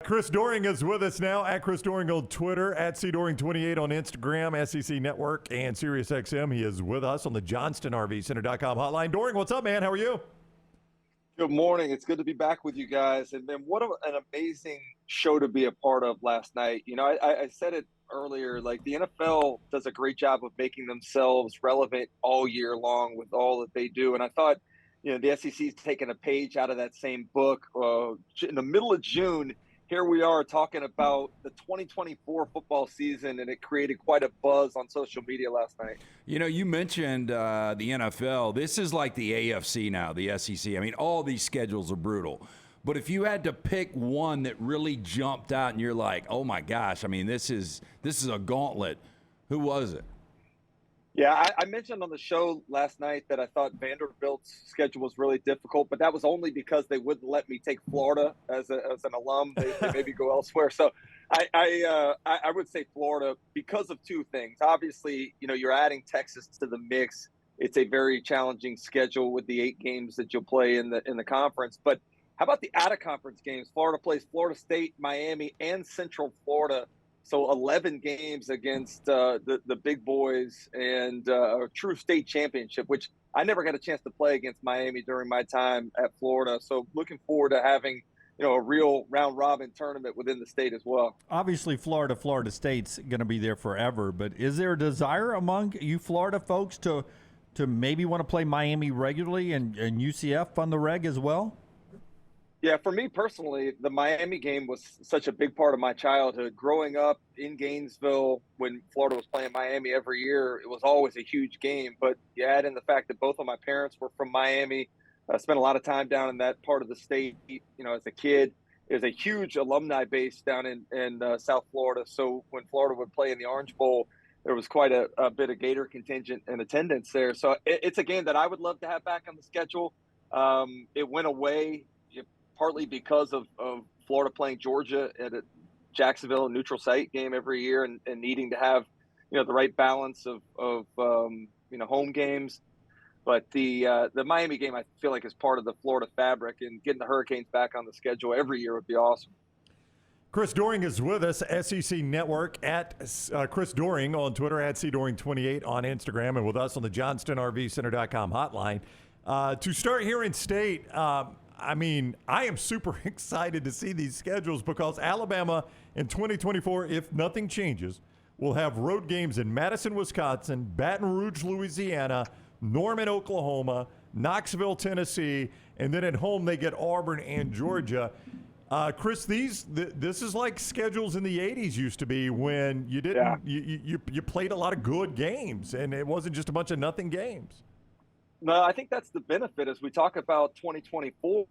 Chris Doering is with us now at Chris Doering on Twitter, at CDoering28 on Instagram, SEC Network, and SiriusXM. He is with us on the JohnstonRVCenter.com hotline. Doering, what's up, man? How are you? Good morning. It's good to be back with you guys. And then what an amazing show to be a part of last night. You know, I said it earlier, like the NFL does a great job of making themselves relevant all year long with all that they do. And I thought, you know, the SEC's taken a page out of that same book. In the middle of June, here we are talking about the 2024 football season, and it created quite a buzz on social media last night. You know, you mentioned the NFL. This is like the AFC now, the SEC. I mean, all these schedules are brutal. But if you had to pick one that really jumped out and you're like, oh, my gosh, I mean, this is a gauntlet, who was it? Yeah, I mentioned on the show last night that I thought Vanderbilt's schedule was really difficult, but that was only because they wouldn't let me take Florida as an alum. They maybe go elsewhere. So I would say Florida because of two things. Obviously, you know, you're adding Texas to the mix. It's a very challenging schedule with the 8 games that you'll play in the conference. But how about the out-of-conference games? Florida plays Florida State, Miami, and Central Florida. So 11 games against the big boys and a true state championship, which I never got a chance to play against Miami during my time at Florida. So looking forward to having, you know, a real round robin tournament within the state as well. Obviously, Florida State's going to be there forever. But is there a desire among you Florida folks to maybe want to play Miami regularly and UCF on the reg as well? Yeah, for me personally, the Miami game was such a big part of my childhood. Growing up in Gainesville, when Florida was playing Miami every year, it was always a huge game. But you add in the fact that both of my parents were from Miami. I spent a lot of time down in that part of the state, you know, as a kid. There's a huge alumni base down in South Florida. So when Florida would play in the Orange Bowl, there was quite a bit of Gator contingent and attendance there. So it's a game that I would love to have back on the schedule. It went away partly because of Florida playing Georgia at a Jacksonville neutral site game every year and needing to have, you know, the right balance of you know, home games. But the Miami game, I feel like, is part of the Florida fabric, and getting the Hurricanes back on the schedule every year would be awesome. Chris Doering is with us, SEC Network, at Chris Doering on Twitter, at CDoering28 on Instagram, and with us on the JohnstonRVCenter.com hotline. To start here in state, I mean, I am super excited to see these schedules because Alabama in 2024, if nothing changes, will have road games in Madison, Wisconsin, Baton Rouge, Louisiana, Norman, Oklahoma, Knoxville, Tennessee, and then at home they get Auburn and Georgia. Chris, this is like schedules in the 80s used to be when you didn't you played a lot of good games and it wasn't just a bunch of nothing games. No, I think that's the benefit as we talk about 2024.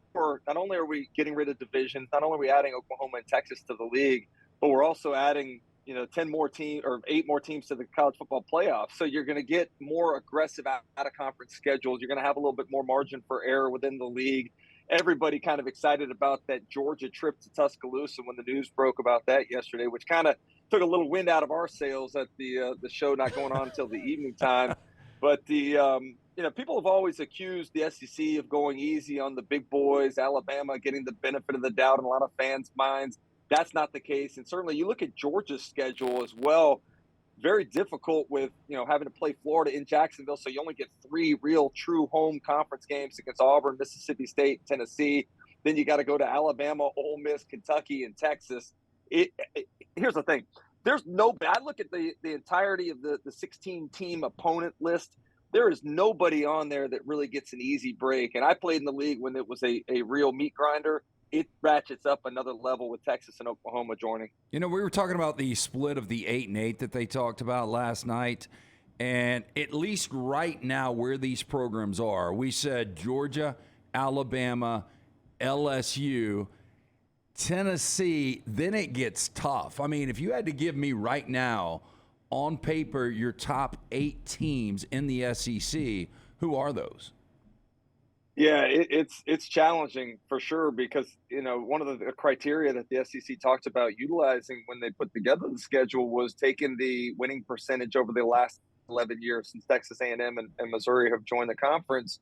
Not only are we getting rid of divisions, not only are we adding Oklahoma and Texas to the league, but we're also adding, you know, 10 more teams or 8 more teams to the college football playoffs. So you're going to get more aggressive out-of-conference schedules. You're going to have a little bit more margin for error within the league. Everybody kind of excited about that Georgia trip to Tuscaloosa when the news broke about that yesterday, which kind of took a little wind out of our sails at the show not going on until the evening time. But you know, people have always accused the SEC of going easy on the big boys, Alabama getting the benefit of the doubt in a lot of fans' minds. That's not the case. And certainly you look at Georgia's schedule as well, very difficult with, you know, having to play Florida in Jacksonville. So you only get 3 real true home conference games against Auburn, Mississippi State, Tennessee. Then you got to go to Alabama, Ole Miss, Kentucky, and Texas. Here's the thing. I look at the entirety of the 16-team opponent list. There is nobody on there that really gets an easy break. And I played in the league when it was a real meat grinder. It ratchets up another level with Texas and Oklahoma joining. You know, we were talking about the split of the 8-8 that they talked about last night. And at least right now where these programs are, we said Georgia, Alabama, LSU, Tennessee, then it gets tough. I mean, if you had to give me right now on paper your top 8 teams in the SEC, who are those? Yeah, it's challenging for sure because, you know, one of the criteria that the SEC talked about utilizing when they put together the schedule was taking the winning percentage over the last 11 years since Texas A&M and Missouri have joined the conference.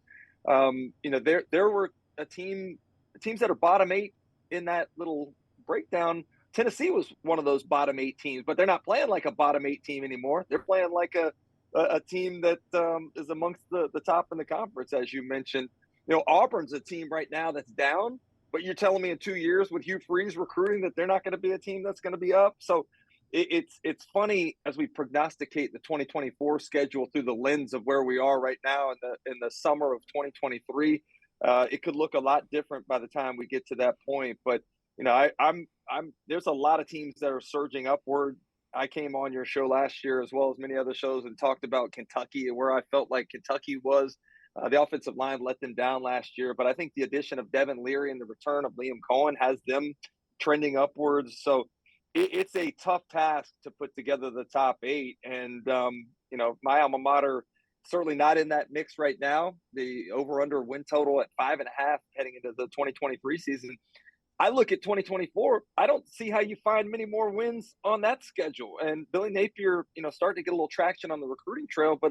You know, there were teams that are bottom 8 in that little breakdown, Tennessee was one of those bottom 8 teams, but they're not playing like a bottom 8 team anymore. They're playing like a team that is amongst the top in the conference, as you mentioned. Auburn's a team right now that's down, but you're telling me in 2 years with Hugh Freeze recruiting that they're not going to be a team that's going to be up. So it's funny as we prognosticate the 2024 schedule through the lens of where we are right now in the summer of 2023. It could look a lot different by the time we get to that point. But I'm there's a lot of teams that are surging upward. I came on your show last year as well as many other shows and talked about Kentucky and where I felt like Kentucky was. The offensive line let them down last year, but I think the addition of Devin Leary and the return of Liam Cohen has them trending upwards. So it's a tough task to put together the top 8. And, my alma mater certainly not in that mix right now. The over-under win total at 5.5 heading into the 2023 season. I look at 2024, I don't see how you find many more wins on that schedule. And Billy Napier, starting to get a little traction on the recruiting trail, but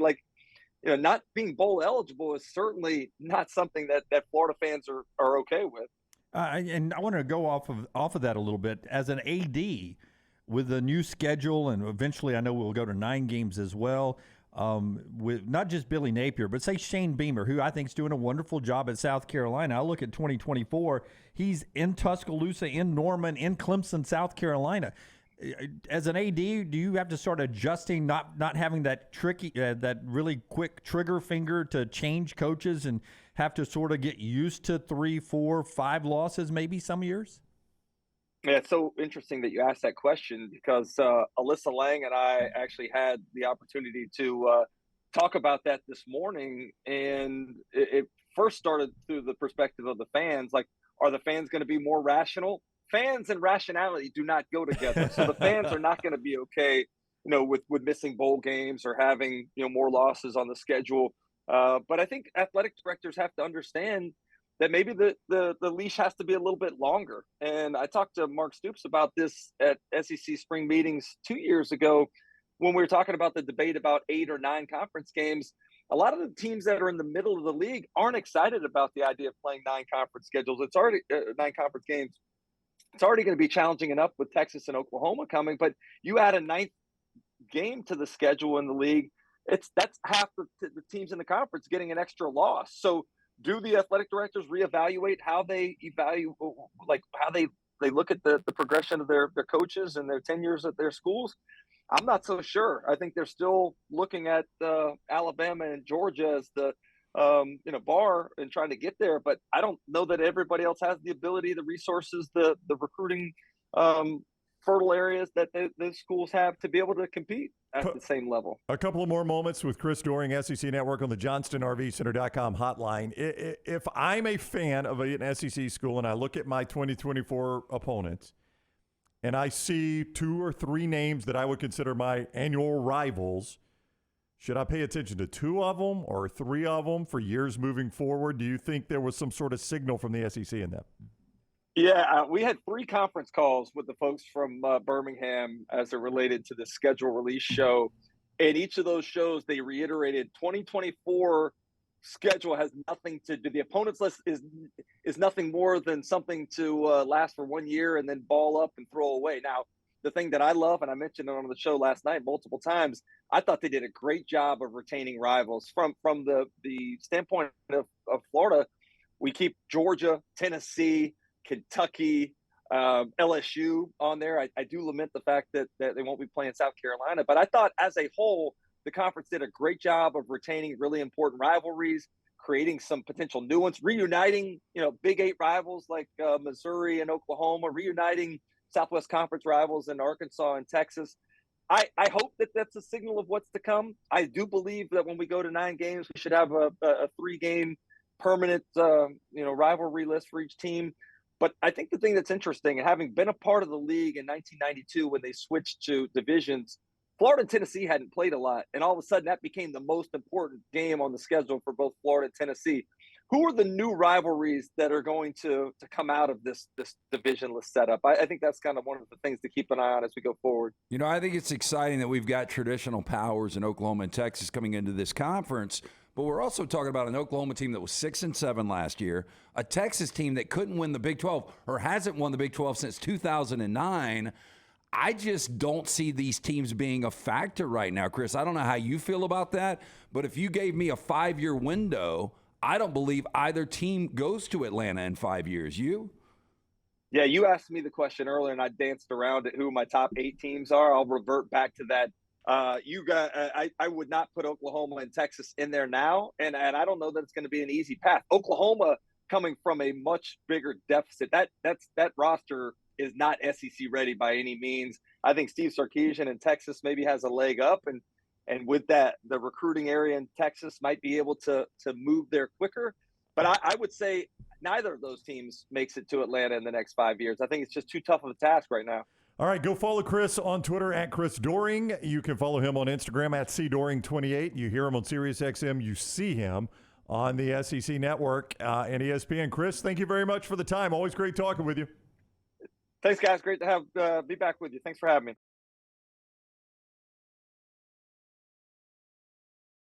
not being bowl eligible is certainly not something that Florida fans are okay with. And I want to go off of that a little bit. As an AD, with the new schedule, and eventually I know we'll go to 9 games as well, with not just Billy Napier, but say Shane Beamer, who I think is doing a wonderful job at South Carolina. I look at 2024, he's in Tuscaloosa, in Norman, in Clemson, South Carolina. As an AD, do you have to start adjusting, not having that tricky, that really quick trigger finger to change coaches and have to sort of get used to 3, 4, 5 losses maybe some years? Yeah, it's so interesting that you asked that question because Alyssa Lang and I actually had the opportunity to talk about that this morning. And it first started through the perspective of the fans. Like, are the fans going to be more rational? Fans and rationality do not go together. So the fans are not going to be okay, with missing bowl games or having, more losses on the schedule. But I think athletic directors have to understand that maybe the leash has to be a little bit longer. And I talked to Mark Stoops about this at SEC spring meetings 2 years ago when we were talking about the debate about 8 or 9 conference games. A lot of the teams that are in the middle of the league aren't excited about the idea of playing 9 conference schedules. It's already 9 conference games. It's already going to be challenging enough with Texas and Oklahoma coming, but you add a 9th game to the schedule in the league, that's half the teams in the conference getting an extra loss. So do the athletic directors reevaluate how they how they look at the progression of their coaches and their tenures at their schools? I'm not so sure. I think they're still looking at Alabama and Georgia as the bar and trying to get there, but I don't know that everybody else has the ability, the resources, the recruiting fertile areas that those schools have to be able to compete at the same level. A couple of more moments with Chris Doering, SEC Network on the JohnstonRVCenter.com hotline. If I'm a fan of an SEC school and I look at my 2024 opponents and I see 2 or 3 names that I would consider my annual rivals, should I pay attention to 2 of them or 3 of them for years moving forward? Do you think there was some sort of signal from the SEC in that? Yeah, we had 3 conference calls with the folks from Birmingham as it related to the schedule release show. And each of those shows, they reiterated 2024 schedule has nothing to do. The opponents list is nothing more than something to last for 1 year and then ball up and throw away. Now, the thing that I love, and I mentioned it on the show last night multiple times, I thought they did a great job of retaining rivals. From the standpoint of Florida, we keep Georgia, Tennessee, Kentucky, LSU on there. I do lament the fact that they won't be playing South Carolina, but I thought as a whole, the conference did a great job of retaining really important rivalries, creating some potential new ones, reuniting, Big 8 rivals like Missouri and Oklahoma, reuniting Southwest Conference rivals in Arkansas and Texas. I hope that that's a signal of what's to come. I do believe that when we go to 9 games, we should have a 3-game permanent, rivalry list for each team. But I think the thing that's interesting, having been a part of the league in 1992 when they switched to divisions, Florida and Tennessee hadn't played a lot. And all of a sudden that became the most important game on the schedule for both Florida and Tennessee. Who are the new rivalries that are going to come out of this divisionless setup? I think that's kind of one of the things to keep an eye on as we go forward. I think it's exciting that we've got traditional powers in Oklahoma and Texas coming into this conference. but we're also talking about an Oklahoma team that was 6-7 last year, a Texas team that couldn't win the Big 12 or hasn't won the Big 12 since 2009. I just don't see these teams being a factor right now, Chris. I don't know how you feel about that, but if you gave me a 5-year window, I don't believe either team goes to Atlanta in 5 years. You? Yeah, you asked me the question earlier, and I danced around it. Who my top 8 teams are? I'll revert back to that. I would not put Oklahoma and Texas in there now, and I don't know that it's going to be an easy path. Oklahoma coming from a much bigger deficit. That roster is not SEC ready by any means. I think Steve Sarkisian in Texas maybe has a leg up, and with that, the recruiting area in Texas might be able to move there quicker. But I would say neither of those teams makes it to Atlanta in the next 5 years. I think it's just too tough of a task right now. All right, go follow Chris on Twitter at Chris Doering. You can follow him on Instagram at CDoering28. You hear him on SiriusXM. You see him on the SEC Network and ESPN. Chris, thank you very much for the time. Always great talking with you. Thanks, guys. Great to be back with you. Thanks for having me.